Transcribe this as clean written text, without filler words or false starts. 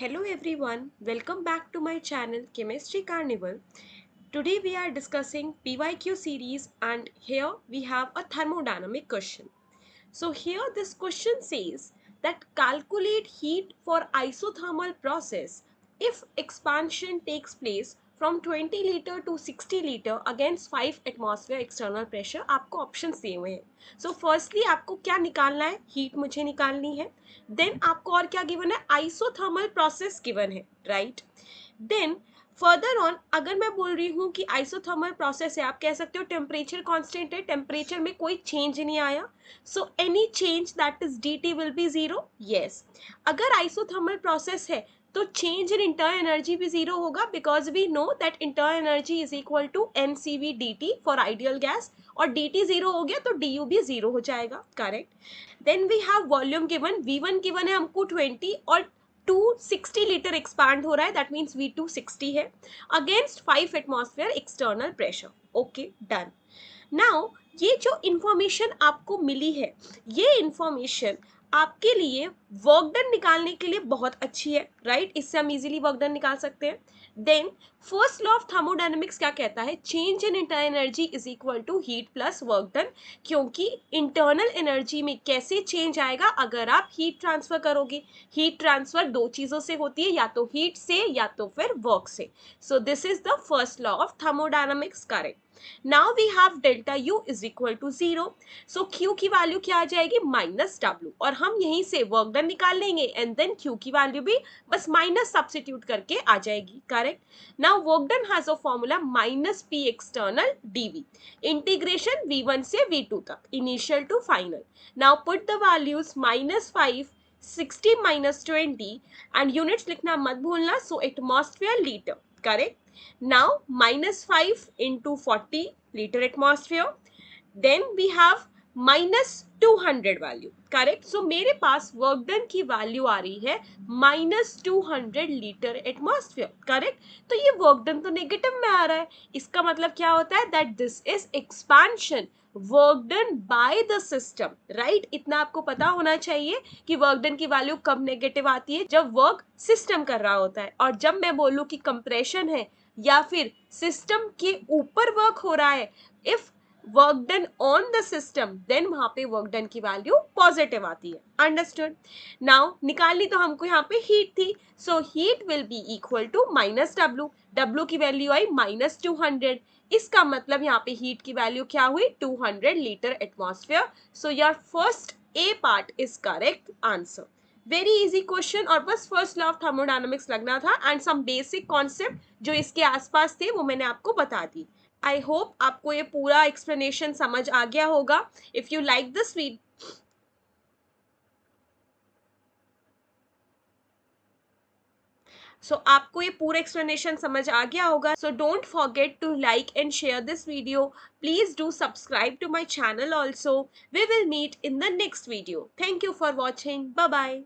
Hello everyone, welcome back to my channel Chemistry Carnival. Today we are discussing PYQ series and here we have a thermodynamic question. So here this question says that calculate heat for isothermal process if expansion takes place from 20 liter to 60 liter against 5 atmosphere external pressure. आपको options दिए हुए हैं. So firstly आपको क्या निकालना है? Heat मुझे निकालनी है. Then आपको और क्या गिवन है? आइसोथर्मल प्रोसेस गिवन है, राइट? Then फर्दर ऑन अगर मैं बोल रही हूँ कि आइसोथर्मल प्रोसेस है, आप कह सकते हो टेम्परेचर कांस्टेंट है, टेम्परेचर में कोई चेंज नहीं आया, so any change that is dt will be zero. Yes, अगर आइसोथर्मल प्रोसेस है तो चेंज इन इंटरनल एनर्जी भी जीरो होगा because we know that internal energy is equal to NCV dt for ideal gas, और dt zero हो गया तो du भी जीरो हो जाएगा, correct. Then we have volume given, V1 given है हमको 20 और 260 लीटर एक्सपांड हो रहा है, दैट मीन्स V2 60 है against 5 atmosphere external pressure. Okay, done. Now ये जो इंफॉर्मेशन आपको मिली है, ये इंफॉर्मेशन आपके लिए वर्क डन निकालने के लिए बहुत अच्छी है, राइट? इससे हम इजीली वर्क डन निकाल सकते हैं. Then first law of thermodynamics क्या कहता है? Change in internal energy is equal to heat plus work done. क्योंकि इंटरनल एनर्जी में कैसे चेंज आएगा अगर आप हीट ट्रांसफर करोगे? हीट ट्रांसफर दो चीजों से होती है, या तो हीट से या तो फिर वर्क से. So this is the first law of thermodynamics, correct. Now we have delta U is equal to 0. So Q की वैल्यू क्या आ जाएगी? Minus W. और हम यहीं से वर्क डन निकाल लेंगे एंड देन Q की वैल्यू भी बस माइनस सब्स्टिट्यूट करके आ जाएगी, correct. Now work done has a formula minus P external dV integration V1 से V2 तक, initial to final. Now put the values -5 60 -20 and units लिखना मत भूलना. So atmosphere litre, correct. Now -5 into 40 liter atmosphere. Then we have -200 value, correct. So मेरे पास work done की वैल्यू आ रही है -200 लीटर एटमॉस्फेयर, करेक्ट. तो ये वर्क डन तो नेगेटिव में आ रहा है, इसका मतलब क्या होता है? That this is expansion work done by the system, right. इतना आपको पता होना चाहिए कि वर्क डन की वैल्यू कब नेगेटिव आती है? जब वर्क सिस्टम कर रहा होता है. और जब मैं बोलूं कि कंप्रेशन है या फिर सिस्टम के ऊपर वर्क हो रहा है, if work done on the system, then वहां पे वर्क डन की वैल्यू पॉजिटिव आती है. अंडरस्टूड. नाउ निकालनी तो हमको यहाँ पे हीट थी, so heat will be equal to -W. W की वैल्यू आई -200. इसका मतलब यहाँ पे हीट की वैल्यू क्या हुई? 200 litre atmosphere. So your first A part is correct answer. Very easy question, और बस फर्स्ट लॉ ऑफ थर्मोडायनामिक्स लगना था एंड सम बेसिक कॉन्सेप्ट जो इसके आसपास थे वो मैंने आपको बता दी. आई होप आपको ये पूरा एक्सप्लेनेशन समझ आ गया होगा. If you like this video, so आपको ये पूरा एक्सप्लेनेशन समझ आ गया होगा. So don't forget to like and share this video. Please do subscribe to my channel also. We will meet in the next video. Thank you for watching. Bye bye.